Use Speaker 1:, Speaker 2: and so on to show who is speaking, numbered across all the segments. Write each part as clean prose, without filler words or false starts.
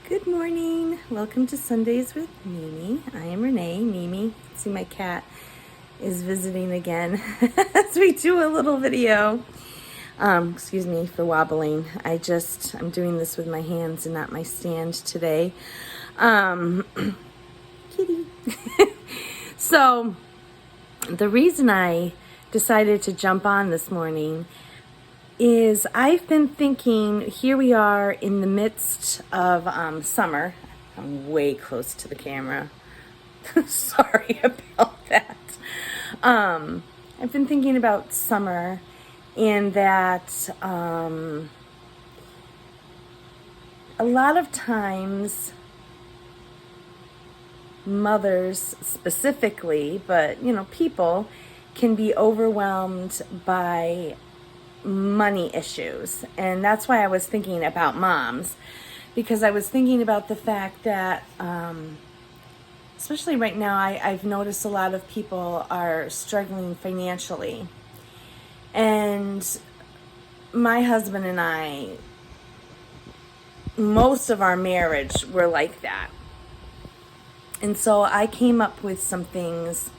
Speaker 1: Good morning. Welcome to Sundays with Mimi. I am Renee. Mimi, see my cat is visiting again as we do a little video. Excuse me for wobbling. I'm doing this with my hands and not my stand today. Kitty. So the reason I decided to jump on this morning is I've been thinking, here we are in the midst of summer. I'm way close to the camera. Sorry about that. I've been thinking about summer and that a lot of times mothers specifically, but people can be overwhelmed by money issues. And that's why I was thinking about moms, because I was thinking about the fact that especially right now I've noticed a lot of people are struggling financially. And my husband and I, most of our marriage were like that. And so I came up with some things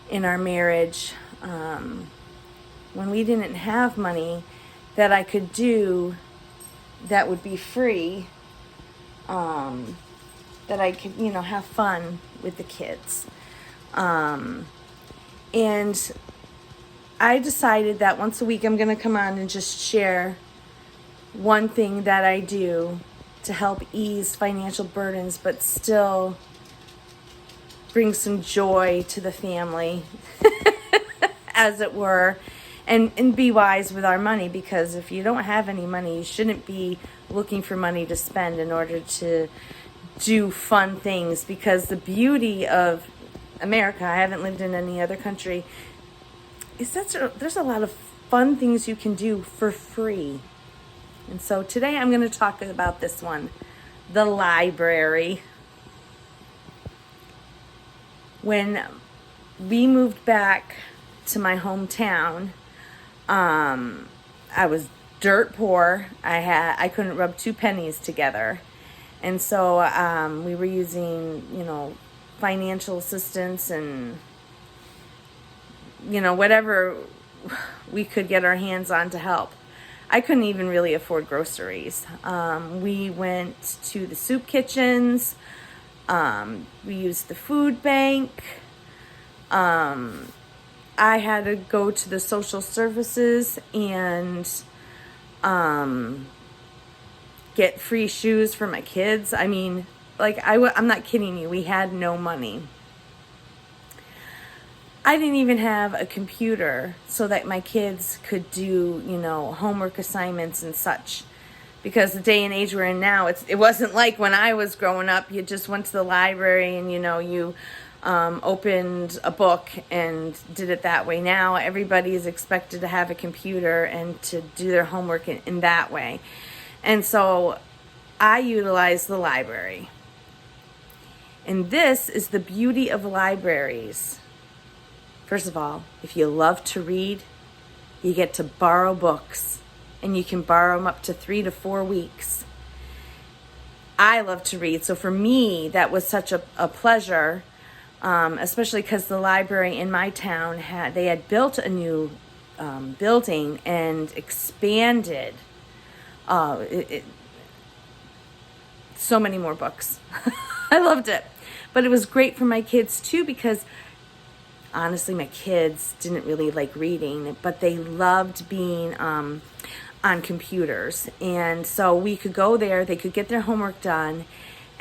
Speaker 1: in our marriage when we didn't have money that I could do that would be free, that I could, have fun with the kids. And I decided that once a week I'm going to come on and just share one thing that I do to help ease financial burdens, but still bring some joy to the family, as it were. And be wise with our money, because if you don't have any money, you shouldn't be looking for money to spend in order to do fun things. Because the beauty of America, I haven't lived in any other country, is that there's a lot of fun things you can do for free. And so today I'm going to talk about this one, the library. When we moved back to my hometown, I was dirt poor. I couldn't rub two pennies together. And so we were using, financial assistance and, whatever we could get our hands on to help. I couldn't even really afford groceries. We went to the soup kitchens. We used the food bank. I had to go to the social services and get free shoes for my kids. I mean, I'm not kidding you. We had no money. I didn't even have a computer so that my kids could do, homework assignments and such. Because the day and age we're in now, it wasn't like when I was growing up. You just went to the library and, you opened a book and did it that way. Now everybody is expected to have a computer and to do their homework in that way. And so I utilize the library. And this is the beauty of libraries. First of all, if you love to read, you get to borrow books, and you can borrow them up to 3 to 4 weeks. I love to read, so for me that was such a pleasure. Especially because the library in my town had built a new building and expanded so many more books. I loved it. But it was great for my kids too, because honestly my kids didn't really like reading, but they loved being on computers. And so we could go there, they could get their homework done,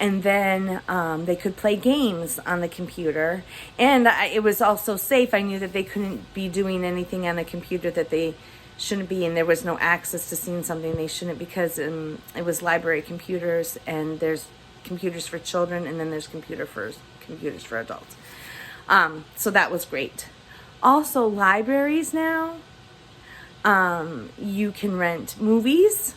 Speaker 1: and then they could play games on the computer. And it was also safe. I knew that they couldn't be doing anything on the computer that they shouldn't be, and there was no access to seeing something they shouldn't, because it was library computers, and there's computers for children, and then there's computers for adults. So that was great. Also, libraries now, you can rent movies.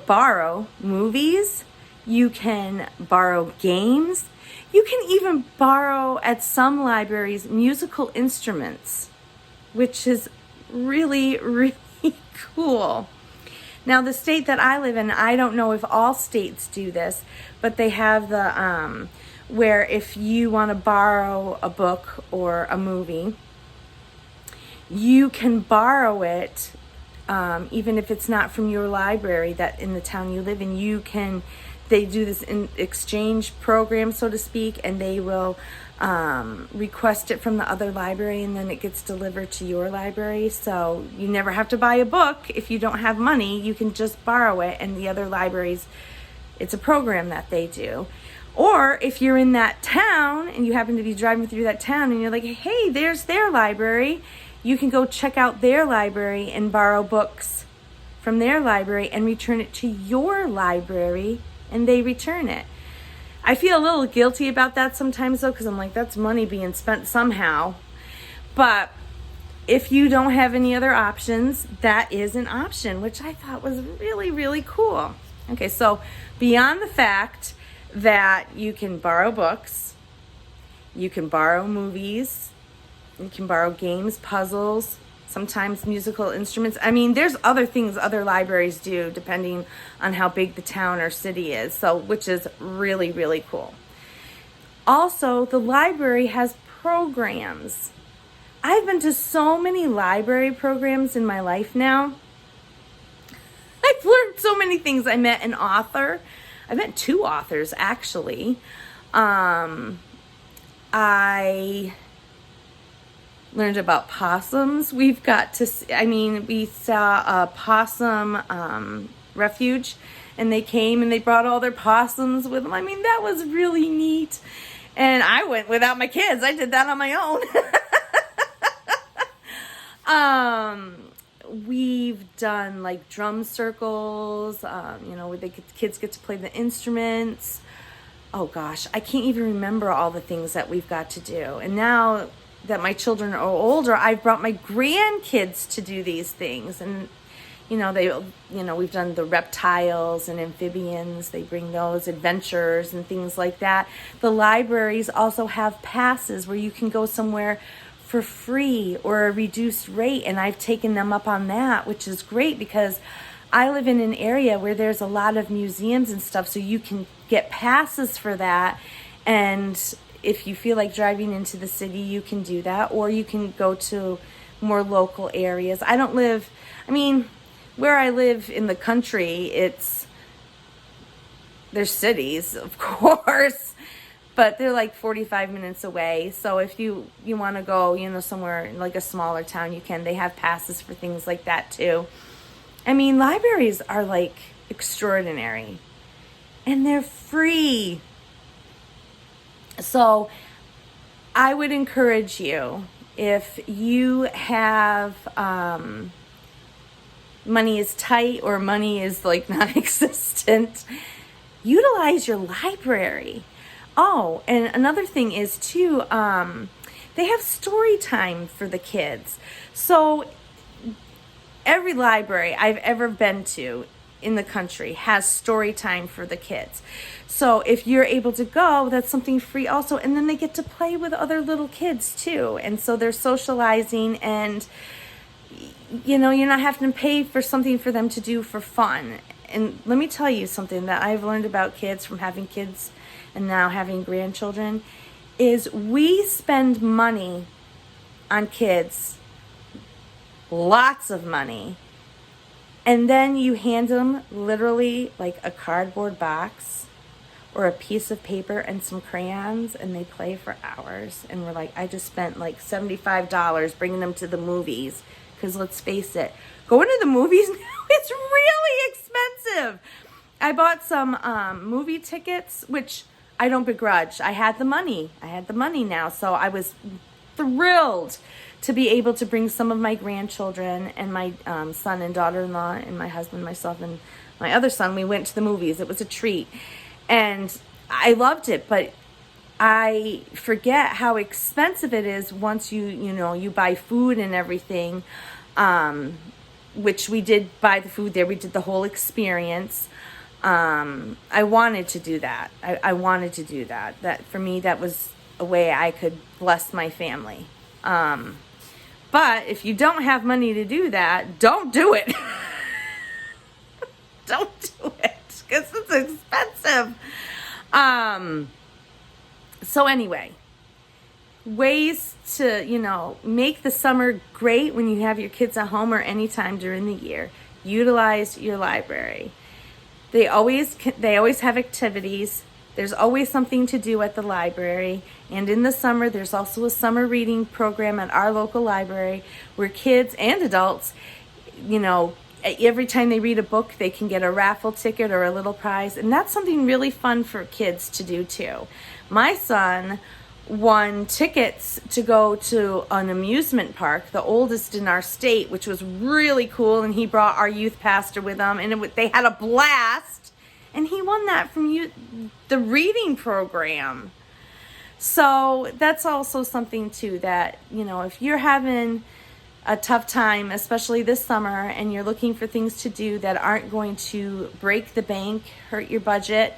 Speaker 1: Borrow movies. You can borrow games. You can even borrow at some libraries musical instruments, which is really, really cool. Now, the state that I live in, I don't know if all states do this, but they have the where if you want to borrow a book or a movie, you can borrow it, even if it's not from your library that in the town you live in. They do this in exchange program, so to speak, and they will request it from the other library, and then it gets delivered to your library. So you never have to buy a book. If you don't have money, you can just borrow it, and the other libraries, it's a program that they do. Or if you're in that town and you happen to be driving through that town and you're like, hey, there's their library, you can go check out their library and borrow books from their library and return it to your library, and they return it. I feel a little guilty about that sometimes, though, because I'm like, that's money being spent somehow. But if you don't have any other options, that is an option, which I thought was really, really cool. Okay, so beyond the fact that you can borrow books, you can borrow movies, you can borrow games, puzzles, sometimes musical instruments. I mean, there's other things other libraries do depending on how big the town or city is, so which is really, really cool. Also, the library has programs. I've been to so many library programs in my life now. I've learned so many things. I met an author. I met 2 authors, actually. I learned about possums. We saw a possum refuge, and they came and they brought all their possums with them. I mean, that was really neat. And I went without my kids. I did that on my own. We've done like drum circles, where the kids get to play the instruments. Oh gosh, I can't even remember all the things that we've got to do. And now that my children are older, I've brought my grandkids to do these things. And, we've done the reptiles and amphibians. They bring those adventures and things like that. The libraries also have passes where you can go somewhere for free or a reduced rate, and I've taken them up on that, which is great because I live in an area where there's a lot of museums and stuff, so you can get passes for that. And if you feel like driving into the city, you can do that, or you can go to more local areas. Where I live in the country, there's cities, of course, but they're like 45 minutes away. So if you want to go, somewhere like a smaller town, you can. They have passes for things like that too. Libraries are like extraordinary, and they're free. So I would encourage you, if you have money is tight or money is like non-existent, utilize your library. Oh, and another thing is too, they have story time for the kids. So every library I've ever been to in the country has story time for the kids. So if you're able to go, that's something free also. And then they get to play with other little kids too. And so they're socializing, and you're not having to pay for something for them to do for fun. And let me tell you something that I've learned about kids from having kids and now having grandchildren is we spend money on kids, lots of money, and then you hand them literally like a cardboard box or a piece of paper and some crayons, and they play for hours. And we're like, I just spent like $75 bringing them to the movies, because let's face it, going to the movies now, it's really expensive. I bought some movie tickets, which I don't begrudge. I had the money now, so I was thrilled to be able to bring some of my grandchildren and my son and daughter-in-law and my husband, myself, and my other son. We went to the movies. It was a treat, and I loved it, but I forget how expensive it is once you buy food and everything, which we did buy the food there. We did the whole experience. I wanted to do that. I wanted to do that. That for me, that was a way I could bless my family. But if you don't have money to do that, don't do it. Don't do it because it's expensive. So anyway, ways to, make the summer great when you have your kids at home or anytime during the year. Utilize your library. They always have activities. There's always something to do at the library. And in the summer, there's also a summer reading program at our local library where kids and adults, every time they read a book, they can get a raffle ticket or a little prize. And that's something really fun for kids to do too. My son won tickets to go to an amusement park, the oldest in our state, which was really cool. And he brought our youth pastor with him, and they had a blast. And he won that from the reading program. So that's also something too that, if you're having a tough time, especially this summer, and you're looking for things to do that aren't going to break the bank, hurt your budget,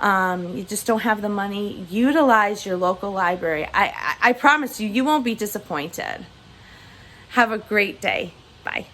Speaker 1: you just don't have the money, utilize your local library. I promise you, you won't be disappointed. Have a great day. Bye.